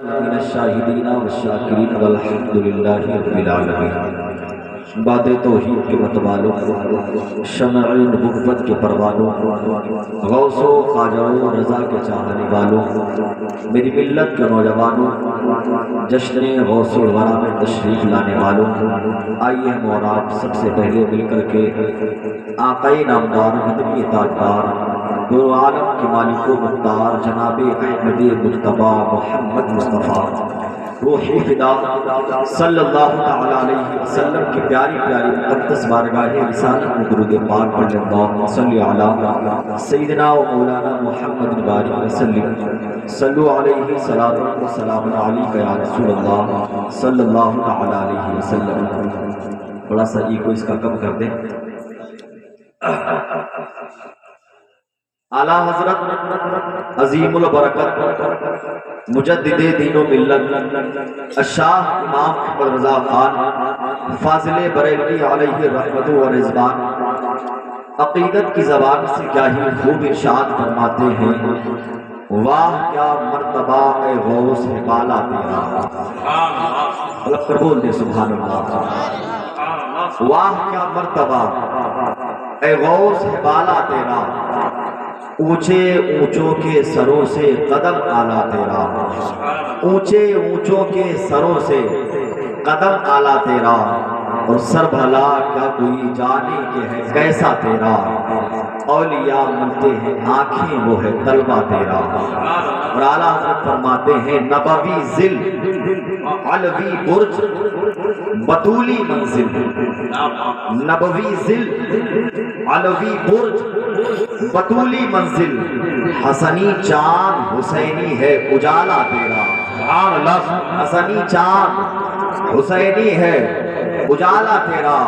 من الشاہدین والشاکرین والحمد للہ رب العالمین۔ باد توحید کے متوالوں، شمع نبوت کے پروانوں، غوث و خواجہ و رضا کے چاہنے والوں، میری ملت کے نوجوانوں، جشن غوث الورا میں تشریف لانے والوں، آئیے ہم اور آپ سب سے پہلے مل کر کے آقائے نامدار مدنی تاجدار دور عالم کے مالک و مختار جناب احمد مجتبیٰ محمد مصطفیٰ روحی فدا صلی اللہ تعالیٰ علیہ وسلم کی پیاری پیاری مقدس بارگاہ رسالت میں درود پاک پڑھنے اللہ صلی علی سیدنا و مولانا محمد بارک وسلم صلو علیہ صلاۃ و سلام علیک یا رسول اللہ صلی اللہ تعالیٰ علیہ وسلم۔ بڑا سا کو اس کا کم کر دیں۔ اعلیٰ حضرت عظیم البرکت مجدد دین و ملت الشاہ امام احمد رضا خان فاضل بریلوی علیہ رحمت و رضوان عقیدت کی زبان سے کیا ہی خوب ارشاد فرماتے ہیں، واہ کیا مرتبہ اے غوث ہے بالا تیرا۔ اللہ کر بول دے سبحان اللہ۔ واہ کیا مرتبہ اے غوث ہے بالا تیرا، اونچے اونچوں کے سروں سے قدم اعلیٰ تیرا، اونچے اونچوں کے سروں سے قدم اعلیٰ تیرا، اور سر بھلا کیا کوئی جانے کہ ہے کیسا تیرا، اولیاء ملتے ہیں آنکھیں وہ ہے طلبہ تیرا۔ اور اعلیٰ حضرت فرماتے ہیں نبوی ذل علوی برج بطولی منزل، نبوی ذل علوی برج بطولی منزل، حسنی چاند حسینی ہے اجالا تیرا، حسنی چاند حسینی ہے اجالا تیرا۔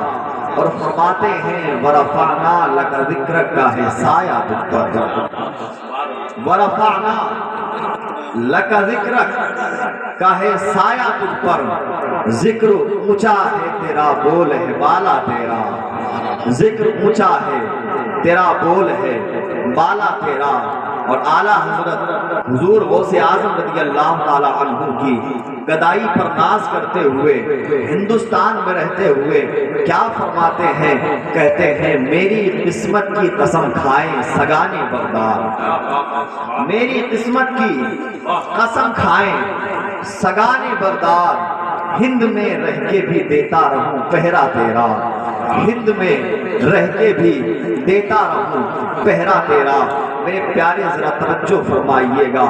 اور فرماتے ہیں ورفعنا لک ذکرک کا ہے سایہ تجھ پر، ورفعنا لک ذکرک کا ہے سایہ تجھ پر، ذکر اونچا ہے تیرا بول ہے بالا تیرا، ذکر اونچا ہے تیرا بول ہے بالا تیرا۔ اور اعلیٰ حضرت حضور غوث اعظم رضی اللہ تعالی عنہ کی گدائی پر ناز کرتے ہوئے ہندوستان میں رہتے ہوئے کیا فرماتے ہیں، کہتے ہیں میری قسمت کی قسم کھائیں سگانے بردار، میری قسمت کی قسم کھائیں سگانے بردار، ہند میں رہ کے بھی دیتا رہوں پہرا تیرا، ہند میں رہ کے بھی دیتا رہوں پہرا تیرا۔ میرے پیارے ذرا توجہ فرمائیے گا،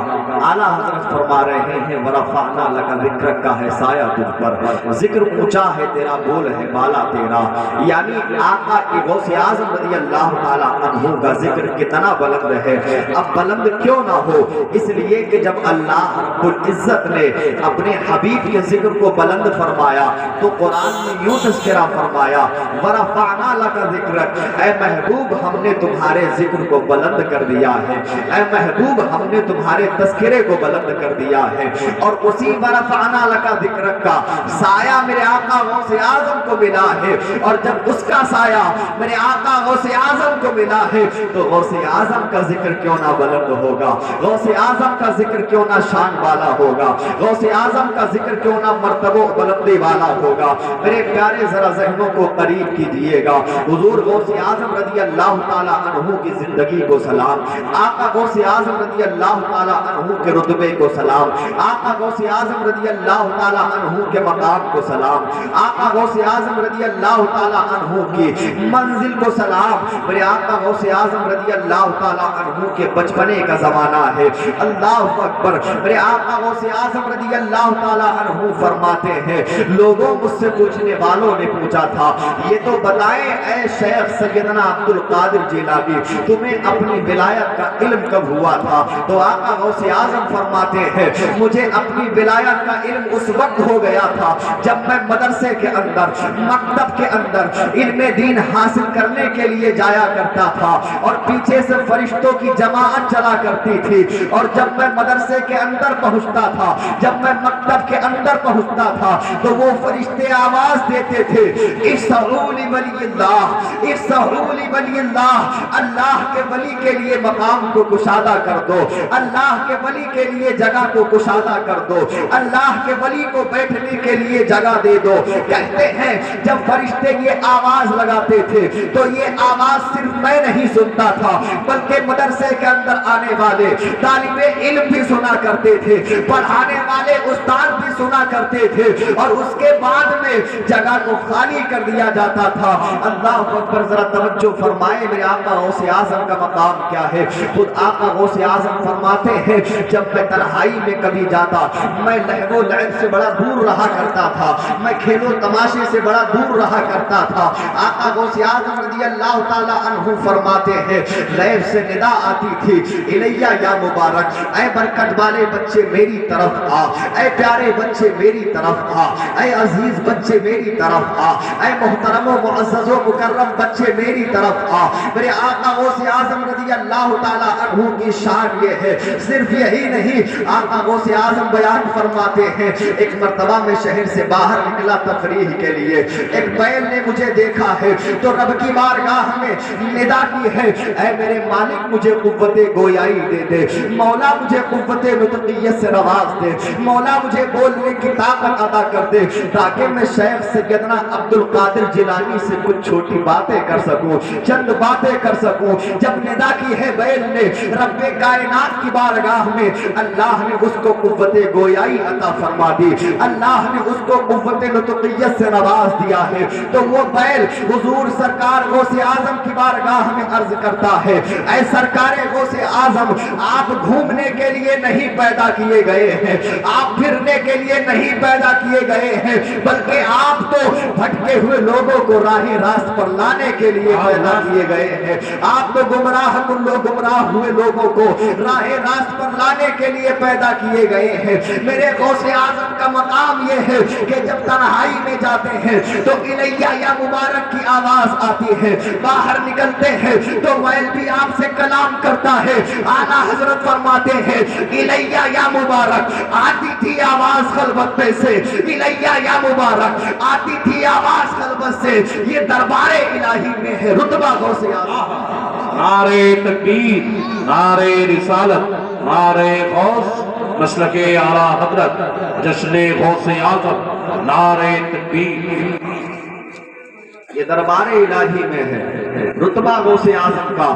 اعلیٰ حضرت فرما رہے ہیں ورفعنا لک ذکرک کا ہے سایہ تجھ پر، ذکر اونچا ہے تیرا بول ہے بالا تیرا، یعنی آقا کی غوث اعظم رضی اللہ تعالی عنہ کا ذکر کتنا بلند ہے۔ اب بلند کیوں نہ ہو، اس لیے کہ جب اللہ رب العزت نے اپنے حبیب کے ذکر کو بلند فرمایا تو قرآن میں یوں تذکرہ فرمایا ورفعنا لک ذکرک، اے محبوب ہم نے تمہارے ذکر کو بلند کر دیا ہے، اے محبوب ہم نے تمہارے تذکرے کو بلند کر دیا ہے۔ اور اسی ورفعنا لک ذکرک کا سایہ میرے آقا غوث اعظم کو ملا ہے، اور جب اس کا سایہ میرے آقا غوث اعظم کو ملا ہے تو غوث اعظم کا ذکر کیوں نہ بلند ہوگا، غوث اعظم کا ذکر کیوں نہ شان والا ہوگا، غوث اعظم کا ذکر کیوں نہ مرتبہ بلندی والا ہوگا۔ میرے پیارے ذرا ذہنوں کو قریب کیجئے گا، حضور غوث اعظم رضی اللہ تعالی عنہ کی زندگی کو سلام، آقا غوث اعظم رضی اللہ تعالی عنہ کے رتبے کو سلام، آقا غوث اعظم رضی اللہ تعالی عنہ کے مقام کو سلام، آقا غوث اعظم رضی اللہ تعالی عنہ کی منزل کو سلام۔ میرے آقا غوث اعظم رضی اللہ تعالی عنہ کے بچپنے کا زمانہ ہے، اللہ اکبر۔ میرے آقا غوث اعظم رضی اللہ تعالی عنہ فرماتے ہیں لوگوں مجھ سے پوچھنے والوں نے پوچھا تھا یہ تو بتائیں اے شیخ سیدنا عبد القادر جیلانی تمہیں اپنی ولایت کا علم کب ہوا تھا؟ تو آقا غوث اعظم فرماتے ہیں مجھے اپنی ولایت کا علم اس وقت ہو گیا تھا جب میں مدرسے کے اندر مکتب کے اندر علم دین حاصل کرنے کے لیے جایا کرتا تھا، اور پیچھے سے فرشتوں کی جماعت چلا کرتی تھی، اور جب میں مدرسے کے اندر پہنچتا تھا، جب میں مکتب کے اندر پہنچتا تھا تو وہ فرشتے آواز دیتے تھے افسحوا لولی اللہ، افسحوا لولی اللہ، اللہ کے ولی کے لیے مقام کو کشادہ کر دو، اللہ کے ولی کے لیے جگہ کو کشادہ کر دو، اللہ کے ولی کو بیٹھنے کے لیے جگہ دے دو۔ کہتے ہیں جب فرشتے یہ آواز لگاتے تھے تو یہ آواز صرف میں نہیں سنتا تھا، بلکہ مدرسے کے اندر آنے والے طالب علم بھی سنا کرتے تھے، پڑھانے والے استاد بھی سنا کرتے تھے، اور اس کے بعد میں جگہ کو خالی کر دیا جاتا تھا۔ اللہ اکبر، ذرا توجہ فرمائے میرے آقا غوث اعظم کا مقام کیا ہے۔ خود آقا غوث اعظم فرماتے ہیں جب میں تنہائی میں کبھی جاتا، میں لہو و لعب سے بڑا دور رہا کرتا تھا، میں کھیل و تماشے سے بڑا دور رہا کرتا تھا۔ آقا غوث اعظم رضی اللہ تعالی عنہ فرماتے ہیں لعب سے ندا آتی تھی الیہ یا مبارک، اے برکت والے بچے میری طرف آ، اے پیارے بچے میری طرف آ، اے عزیز بچے میری طرف آ، اے محترم و معزز و مکرم بچے میری طرف آ۔ میرے آقا غوث اعظم رضی اللہ تعالی عنہ کی شان یہ ہے، صرف یہی نہیں، آقا غوث اعظم بیان فرماتے ہیں ایک مرتبہ میں شہر سے باہر نکلا تفریح کے لیے، ایک بیل نے مجھے دیکھا ہے تو رب کی بارگاہ میں ندا کی ہے اے میرے مالک مجھے قوت گویائی دے دے، مولا مجھے قوت نطقیت سے نواز دے، مولا مجھے بولنے کی طاقت عطا کر دے تاکہ میں شیخ سیدنا عبد القادر جیلانی سے کچھ چھوٹی باتیں کر سکوں، چند باتیں کر سکوں۔ جب ندا کی ہے بیل نے رب کائنات کی بارگاہ میں، اللہ نے اس کو قوت گویائی عطا فرما دی، اللہ نے اس کو قوت نطقیت سے نواز دیا ہے، تو وہ بیل حضور سرکار غوث اعظم کی بارگاہ میں عرض کرتا ہے اے سرکار غوث اعظم، آپ گھومنے کے لیے نہیں پیدا کیے گئے ہیں، آپ پھرنے کے لیے نہیں پیدا کیے گئے ہیں، بلکہ آپ تو بھٹکے ہوئے لوگوں کو راہ راست پر لانے کے لیے پیدا کیے گئے ہیں، آپ تو گمراہ ہوئے لوگوں کو راہ راست پر لانے کے لیے پیدا کیے گئے ہیں۔ میرے غوث اعظم کا مقام یہ ہے کہ جب تنہائی میں جاتے ہیں تو الیہ یا مبارک کی آواز آتی ہے، باہر نکلتے ہیں تو ویل بھی آپ سے کلام کرتا ہے۔ اعلیٰ حضرت فرماتے ہیں الیہ یا مبارک آتی تھی آواز خلوت پہ سے، الیہ یا مبارک آتی تھی آواز خلوت سے، یہ دربار الہی میں ہے رتبہ غوث اعظم۔ نعرہ تکبیر، نعرہ رسالت، نعرہ غوث، مسلک اعلیٰ حضرت، جشن غوث اعظم، نعرہ تکبیر۔ یہ دربار الہی میں ہے، رتبہ غوث اعظم کا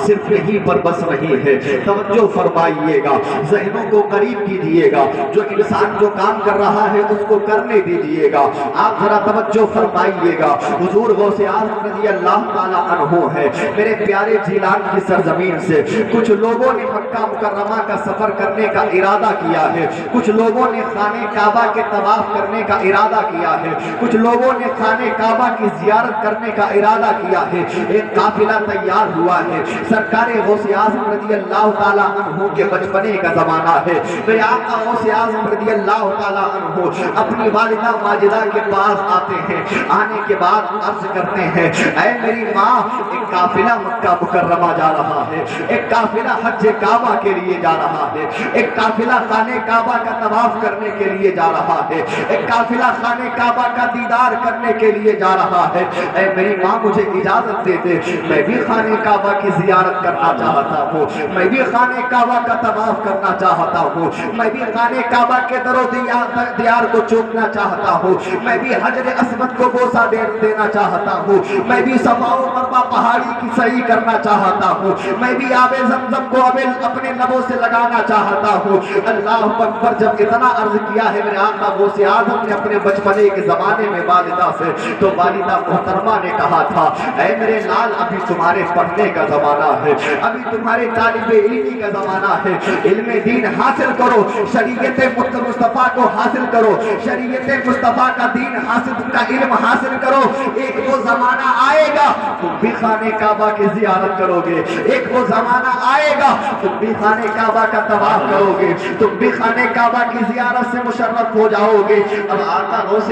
صرف یہیں پر بس نہیں ہے۔ توجہ فرمائیے گا، ذہنوں کو قریب کیجیے گا، جو انسان جو کام کر رہا ہے اس کو کرنے دیجیے گا۔ آپ ذرا توجہ فرمائیے گا، حضور غوث اعظم رضی اللہ تعالی عنہ ہے، میرے پیارے جیلان کی سرزمین سے کچھ لوگوں نے مکہ مکرمہ کا سفر کرنے کا ارادہ کیا ہے، کچھ لوگوں نے خانہ کعبہ کے طواف کرنے کا ارادہ کیا ہے، کچھ لوگوں نے خانہ کعبہ کی زیارت کرنے کا ارادہ کیا ہے۔ ایک قافلہ تیار ہوا ہے، سرکار غوث اعظم رضی اللہ تعالی عنہ کے بچپنے کا زمانہ ہے۔ میرے آقا غوث اعظم رضی اللہ تعالی عنہ اپنی والدہ ماجدہ کے پاس آتے ہیں، آنے کے بعد عرض کرتے ہیں اے میری ماں، ایک قافلہ مکہ مکرمہ جا رہا ہے، ایک قافلہ حج کعبہ کے لیے جا رہا ہے، ایک قافلہ خانہ کعبہ کا طواف کرنے کے لیے جا رہا ہے، ایک قافلہ خانہ کعبہ کا دیدار کرنے کے لیے جا رہا ہے۔ اے میری ماں مجھے اجازت دے دے، میں بھی خانہ کعبہ کی زیارت کرنا چاہتا ہوں، میں بھی خانہ کعبہ کا طواف کرنا چاہتا ہوں، میں بھی خانہ کعبہ کے در و دیار کو چومنا چاہتا ہوں، میں بھی حجر اسود کو بوسہ دینا چاہتا ہوں، میں بھی صفا و مروہ پہاڑی کی سعی کرنا چاہتا ہوں، میں بھی آب زمزم کو اپنے لبوں سے لگانا چاہتا ہوں۔ اللہ اکبر، جب اتنا عرض کیا ہے میرے آقا غوث اعظم نے اپنے بچپنے کے زمانے میں والدہ سے، تو والدہ محترمہ نے کہا تھا اے میرے لال، ابھی تمہارے پڑھنے کا زمانہ ہے، ابھی تمہارے طالب علمی کا زمانہ ہے، علم دین حاصل کرو، شریعت مصطفیٰ کو حاصل کرو، شریعت مصطفیٰ کا دین حاصل کا علم حاصل کرو۔ ایک وہ زمانہ آئے گا تم بھی خانہ کعبہ کی زیارت کرو گے، ایک وہ زمانہ آئے گا تم بھی خانہ کعبہ کا طواف کرو گے، تم بھی خانہ کعبہ کی زیارت سے مشرف ہو جاؤ گے۔ اب آقا غوث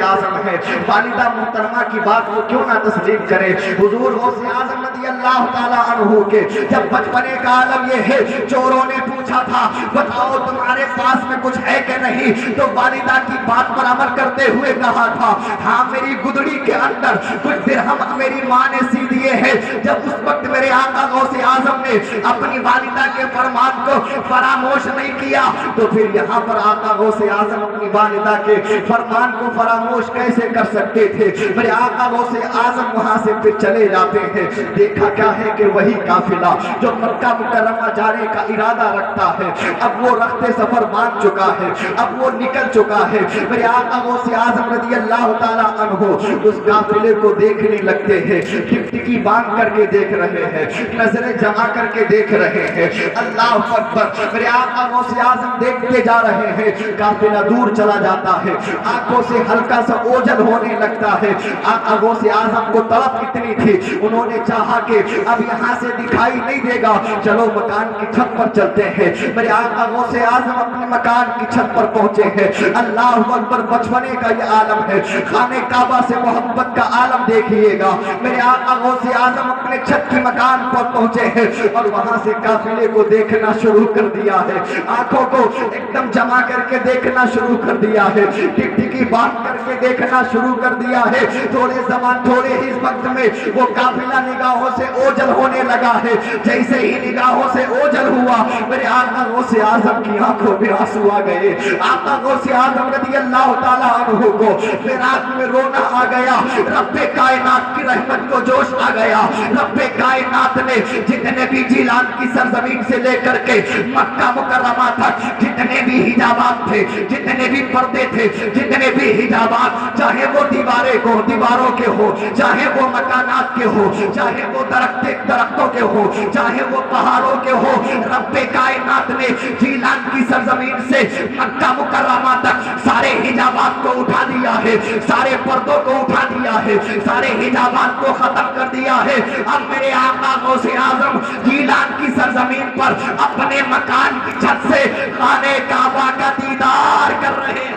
اعظم ہے، والدہ محترمہ کی بات کو کیوں نہ تسلیم کرے؟ حضور غوث اعظم رضی اللہ تعالیٰ عنہ کے جب بچپنے کا عالم یہ ہے، چوروں نے پوچھا تھا بتاؤ تمہارے پاس میں کچھ ہے کہ نہیں، تو والدہ کی بات پر عمل کرتے ہوئے کہا تھا ہاں میری گدڑی کے اندر کچھ درہم میری ماں نے سی دیے ہیں۔ جب اس وقت میرے آقا غوث اعظم نے اپنی والدہ کے فرمان کو فراموش نہیں کیا تو پھر یہاں پر آقا غوث اعظم اپنی والدہ کے فرمان کو فراموش کیسے کر سکتے تھے؟ میرے آقا غوث اعظم وہاں سے پھر چلے جاتے ہیں۔ دیکھا کیا ہے کہ وہی قافلہ جو مکہ مکرمہ جانے کا ارادہ رکھتا ہے اب وہ رخت سفر باندھ چکا ہے، اب وہ نکل چکا ہے۔ میرے آقا غوث اعظم رضی اللہ تعالیٰ عنہ اس قافلے کو دیکھنے لگتے ہیں، ٹکٹکی باندھ کر کے دیکھ رہے ہیں، نظریں جمع کر کے دیکھ رہے ہیں۔ اللہ اکبر! میرے آقا غوث اعظم دیکھتے جا رہے ہیں، قافلہ دور چلا جاتا ہے، آنکھوں سے ہلکا سا اوجھل ہونے لگتا ہے۔ آقا غوث اعظم کو تڑپ اتنی تھی، انہوں نے چاہا کہ اب یہاں سے دکھائی نہیں دے گا، چلو مکان کی چھت پر چلتے ہیں۔ میرے آقا غوث اعظم اپنے مکان کی چھت پر پہنچے ہیں۔ اللہ اکبر! بچپنے کا یہ عالم ہے، خانہ کعبہ سے محبت کا عالم دیکھیے گا۔ میرے آقا غوث اعظم اپنے چھت کی مکان پر پہنچے ہیں اور وہاں سے قافلے کو دیکھنا شروع کر دیا ہے، آنکھوں کو ایک دم جمع کر کے دیکھنا شروع کر دیا ہے، ٹکٹکی باندھ کر کے دیکھنا شروع کر دیا ہے۔ تھوڑے ہی وقت میں وہ قافلہ نگاہوں سے اوجھل ہونے لگا ہے۔ جیسے ہی نگاہوں سے اوجھل ہوا میرے آقا غوث اعظم کی آنکھوں میں آنسو آ گئے۔ آقا غوث اعظم رضی اللہ تعالیٰ عنہ کو فراق میں رونا آ گیا، رب کائنات کی رحمت کو جوش آ گیا۔ رب کائنات نے جتنے بھی جیلان کی سرزمین سے لے کر کے مکہ مکرمہ تک جتنے بھی حجابات تھے، جتنے بھی پردے تھے، جتنے بھی حجابات، چاہے وہ دیواروں کے ہو، چاہے وہ مکانات کے ہو، چاہے وہ درختوں کے ہو، چاہے وہ پہاڑوں کے ہو، رب کائنات نے جیلان کی سرزمین سے مکہ مکرمہ تک سارے حجابات کو اٹھا دیا ہے، سارے پردوں کو اٹھا دیا ہے، سارے حجابات کو ختم کر دیا ہے۔ اب میرے آقا غوث اعظم جیلان کی سرزمین پر اپنے مکان کی چھت سے خانہ کعبہ کا دیدار کر رہے ہیں۔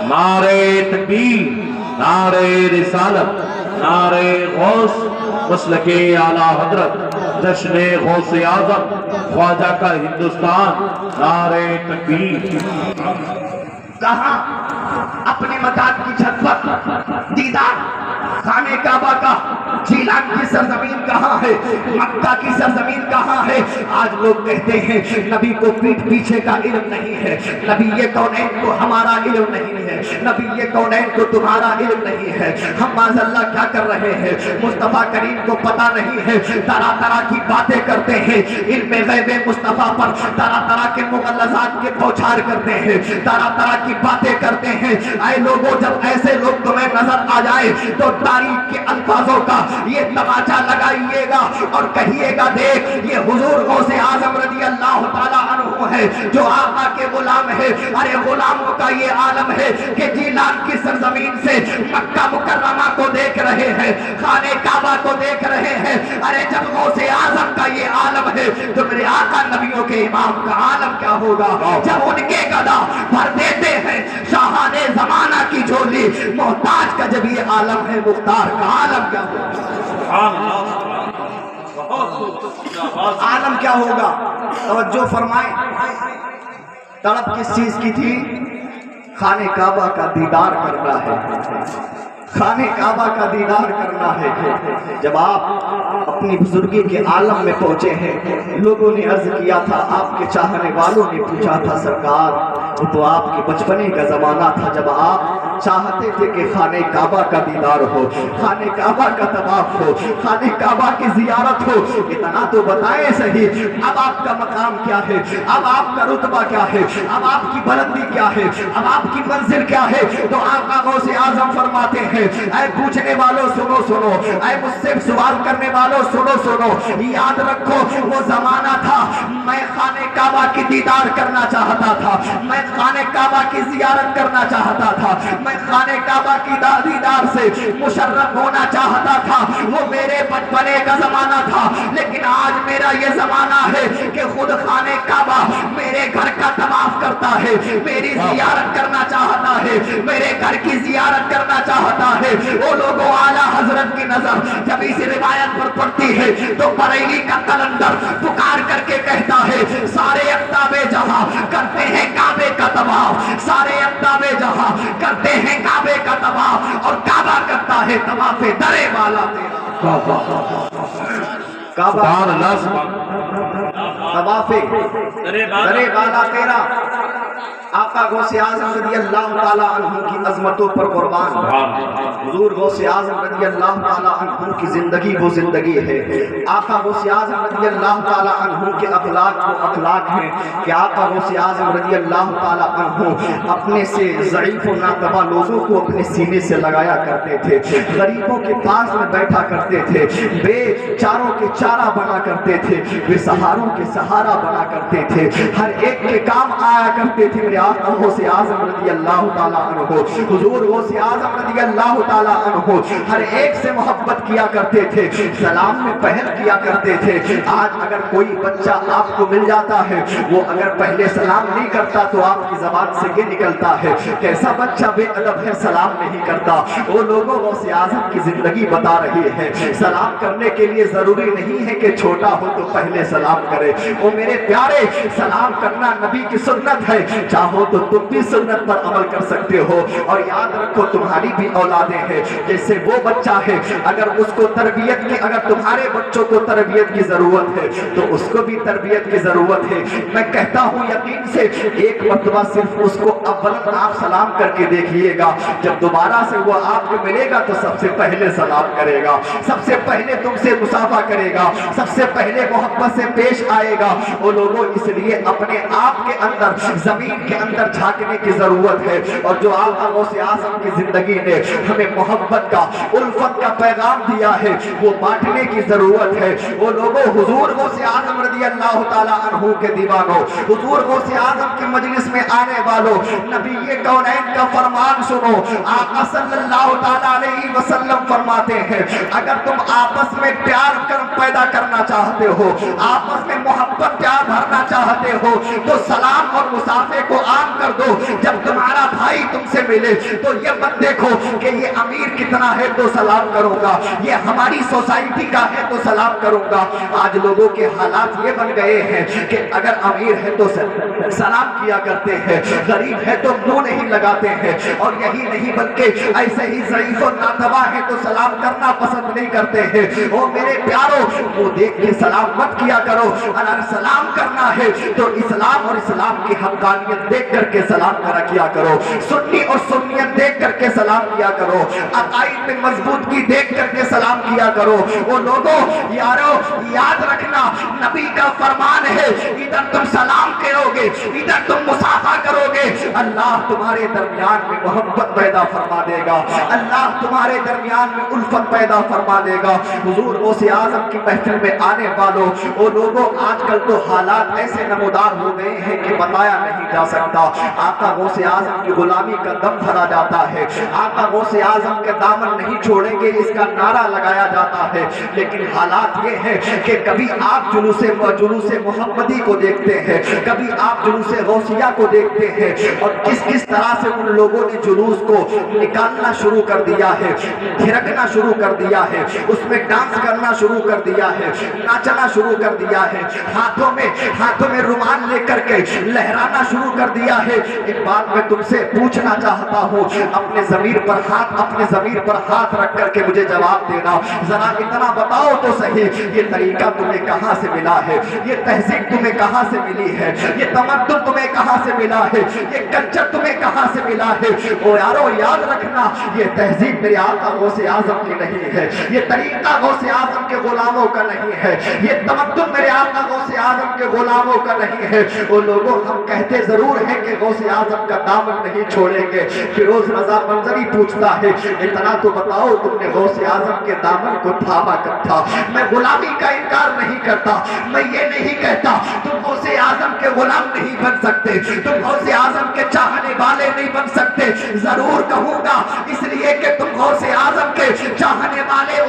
نعرے تکبیر، نعرے رسالت، نعرے غوث، مسلک اعلیٰ حضرت، جشن غوث اعظم، خواجہ کا ہندوستان، نعرے تکبیر۔ کہاں؟ اپنے مکان کی چھت پر دیدار خانہ کعبہ کا۔ جیلان کی سرزمین کہاں ہے؟ مکہ کی سرزمین کہاں ہے؟ آج لوگ کہتے ہیں نبی کو پیٹھ پیچھے کا علم نہیں ہے، نبی یہ کونین کو ہمارا علم نہیں ہے، نبی یہ کونین کو تمہارا علم نہیں ہے۔ ہم معاذ اللہ کیا کر رہے ہیں؟ مصطفیٰ کریم کو پتہ نہیں ہے، طرح طرح کی باتیں کرتے ہیں، علم غیب مصطفیٰ پر طرح طرح کے مغلظات کے بوچھار کرتے ہیں، طرح طرح کی باتیں کرتے ہیں۔ اے لوگوں، جب ایسے لوگ تمہیں نظر آ جائے تو تاریخ کے الفاظوں کا یہ تماچا لگائیے گا اور کہیے گا دیکھ یہ حضور غوث اعظم رضی اللہ تعالیٰ عنہ ہے جو آقا کے غلام ہے۔ ارے غلاموں کا یہ عالم ہے کہ جیلان کی سرزمین سے مکہ مکرمہ کو دیکھ رہے ہیں، خانہ کعبہ کو دیکھ رہے ہیں۔ ارے جب غوث اعظم کا یہ عالم ہے تو میرے آقا نبیوں کے امام کا عالم کیا ہوگا؟ جب ان کے گدا بھر دیتے ہیں شاہان زمانہ کی جھولی، محتاج کا جب یہ عالم ہے مختار کا عالم کیا ہوگا؟ عالم کیا ہوگا؟ توجہ فرمائیں۔ تڑپ کس چیز کی تھی؟ خانہ کعبہ کا دیدار کرنا ہے، خانہ کعبہ کا دیدار کرنا ہے۔ جب آپ اپنی بزرگی کے عالم میں پہنچے ہیں، لوگوں نے عرض کیا تھا، آپ کے چاہنے والوں نے پوچھا تھا سرکار وہ تو آپ کے بچپنے کا زمانہ تھا جب آپ چاہتے تھے کہ خانہ کعبہ کا دیدار ہو، خانہ کعبہ کا طواف ہو، خانہ کعبہ کی زیارت ہو۔ اتنا تو بتائیں صحیح، اب آپ کا مقام کیا ہے؟ اب آپ کا رتبہ کیا ہے؟ اب آپ کی بلندی کیا ہے؟ اب آپ کی منزل کیا ہے؟ تو آقا غوث اعظم فرماتے ہیں اے پوچھنے والوں سنو سنو، اے مجھ سے سوال کرنے والوں سنو سنو، یاد رکھو وہ زمانہ تھا میں خانہ کعبہ کی دیدار کرنا چاہتا تھا، میں خانہ کعبہ کی زیارت کرنا چاہتا تھا، میں خانہ کعبہ کی دیدار سے مشرف ہونا چاہتا تھا، وہ میرے بچپنے کا زمانہ تھا، لیکن آج میرا یہ زمانہ ہے کہ خود خانہ کعبہ میرے گھر کا طواف کرتا ہے، میری زیارت کرنا چاہتا ہے، میرے گھر کی زیارت کرنا چاہتا ہے۔ وہ لوگوں اعلیٰ حضرت کی نظر جب اس روایت پر پڑتی ہے تو بریلی کا کلندر پکار کر کے کہتا ہے سارے اقطاب جہاں کرتے ہیں کعبے کا طواف، سارے اقطاب جہاں کرتے ہیں کعبے کا طواف، اور کعبہ کرتا ہے طواف درے والا تیرا، کعبہ طواف درے والا تیرا۔ آقا غوث اعظم رضی اللہ تعالیٰ عنہ کی عظمتوں پر قربان، حضور غوث اعظم رضی اللہ تعالیٰ عنہ کی زندگی وہ زندگی ہے، آقا غوث اعظم رضی اللہ تعالیٰ عنہ کے اخلاق وہ اخلاق ہیں کہ آقا غوث اعظم رضی اللہ تعالیٰ عنہ اپنے سے ضعیف و ناتواں لوگوں کو اپنے سینے سے لگایا کرتے تھے، غریبوں کے پاس میں بیٹھا کرتے تھے، بے چاروں کے چارہ بنا کرتے تھے، بے سہاروں کے سہارا بنا کرتے تھے، ہر ایک کے کام آیا کرتے تھے۔ میرے آقا غوث اعظم رضی اللہ تعالیٰ عنہ، حضور غوث اعظم رضی اللہ تعالیٰ عنہ ہر ایک سے محبت کیا کرتے تھے، سلام میں پہل کیا کرتے تھے۔ آج اگر کوئی بچہ آپ کو مل جاتا ہے، وہ اگر پہلے سلام نہیں کرتا تو آپ کی زبان سے یہ نکلتا ہے کیسا بچہ بے ادب ہے، سلام نہیں کرتا۔ وہ لوگوں غوث اعظم کی زندگی بتا رہی ہے، سلام کرنے کے لیے ضروری نہیں ہے کہ چھوٹا ہو تو پہلے سلام کرے۔ وہ میرے پیارے، سلام کرنا نبی کی سنت ہے، چاہو تو تم بھی سنت پر عمل کر سکتے ہو، اور یاد رکھو تمہاری بھی اولادیں ہیں، جیسے وہ بچہ ہے اگر اس کو تربیت کی، اگر تمہارے بچوں کو تربیت کی ضرورت ہے تو اس کو بھی تربیت کی ضرورت ہے۔ میں کہتا ہوں یقین سے، ایک مرتبہ صرف اس کو اولاً آپ سلام کر کے دیکھیے گا، جب دوبارہ سے وہ آپ کو ملے گا تو سب سے پہلے سلام کرے گا، سب سے پہلے تم سے مصافحہ کرے گا، سب سے پہلے محبت سے پیش آئے گا۔ وہ لوگوں اس لیے اپنے آپ کے اندر زمین کے اندر جھانکنے کی ضرورت ہے، اور جو آقا غوث اعظم کی زندگی نے ہمیں محبت کا، الفت کا پیغام دیا ہے وہ بانٹنے کی ضرورت ہے۔ وہ لوگوں، حضور غوث اعظم رضی اللہ تعالیٰ عنہ کے دیوانوں، حضور غوث اعظم کی مجلس میں آنے والوں، نبی کونین کا فرمان سنو۔ آقا صلی اللہ تعالیٰ علیہ وسلم فرماتے ہیں اگر تم آپس میں پیار پیدا کرنا چاہتے ہو، آپس میں محبت پیار بھرنا چاہتے ہو تو سلام اور مصافحے کو عام کر دو۔ جب تمہارا بھائی تم سے ملے تو یہ مت دیکھو کہ یہ امیر کتنا ہے تو سلام کروں گا، یہ ہماری سوسائٹی کا ہے تو سلام کروں گا۔ آج لوگوں کے حالات یہ بن گئے ہیں کہ اگر امیر ہے تو سلام کیا کرتے ہیں، غریب ہے تو منہ نہیں لگاتے ہیں، اور یہی نہیں بلکہ ایسے ہی ضعیف و ناتواں ہے تو سلام کرنا پسند نہیں کرتے ہیں۔ او میرے پیارو، وہ دیکھ کے سلام مت کیا کرو، اگر سلام کرنا ہے تو اسلام اور اسلام کی حقانیت دیکھ کر کے سلام کرا کیا کرو، سنی اور سنیت دیکھ کر کے سلام کیا کرو، عقائد میں مضبوطی دیکھ کر کے سلام کیا کرو۔ وہ لوگوں یارو یاد رکھنا، نبی کا فرمان ہے ادھر تم سلام کرو گے، ادھر تم مصافحہ کرو گے، اللہ تمہارے درمیان میں محبت پیدا فرما دے گا، اللہ تمہارے درمیان میں الفت پیدا فرما دے گا۔ حضور غوث اعظم کی محفل میں آنے والوں، وہ لوگوں آج کل تو حالات ایسے نمودار ہو گئے ہیں کہ بتایا نہیں جا سکتا۔ آقا غوث اعظم کی غلامی کا دم بھرا جاتا ہے، آقا غوث اعظم کے دامن نہیں چھوڑیں گے اس کا نعرہ لگایا جاتا ہے، لیکن حالات یہ ہے کہ کبھی آپ جلوس محمدی کو دیکھتے ہیں، کبھی آپ جلوس غوثیہ کو دیکھتے ہیں، اور کس طرح سے ان لوگوں نے جلوس کو نکالنا شروع کر دیا ہے، تھرکنا شروع کر دیا ہے، اس میں ڈانس کرنا شروع کر دیا ہے، ناچنا شروع کر دیا ہے، ہاتھوں میں رومال لے کر کے لہرانا شروع کر دیا ہے۔ ایک بات میں تم سے پوچھنا چاہتا ہوں، اپنے ضمیر پر ہاتھ رکھ کر کے مجھے جواب دینا، ذرا اتنا بتاؤ تو صحیح، یہ طریقہ تمہیں کہاں سے ملا ہے؟ یہ تہذیب تمہیں کہاں سے ملی ہے؟ یہ تمدن تمہیں کہاں سے ملا ہے؟ یہ کلچر تمہیں کہاں سے ملا ہے؟ او یارو یاد رکھنا، یہ تہذیب میرے آقا غوث اعظم کی نہیں ہے، یہ طریقہ غوث اعظم کے غلاموں کا نہیں ہے، یہ تمدن میرے آقا غوث اعظم کے غلاموں کا نہیں ہے۔ وہ لوگوں ہم کہتے ضرور ہیں کہ غوث اعظم کا دامن نہیں چھوڑیں گے۔ فیروز رضا منظری پوچھتا ہے اتنا تو بتاؤ تم نے غوث اعظم کے دامن کو تھاما کب تھا؟ میں غلامی کا انکار نہیں کرتا، میں یہ نہیں کہتا تم غوث اعظم کے غلام نہیں بن سکتے، تم غوث اعظم کے چاہنے والے نہیں بن سکتے. ضرور کہوں گا اس لیے کہ تم غوث اعظم کے چاہنے والے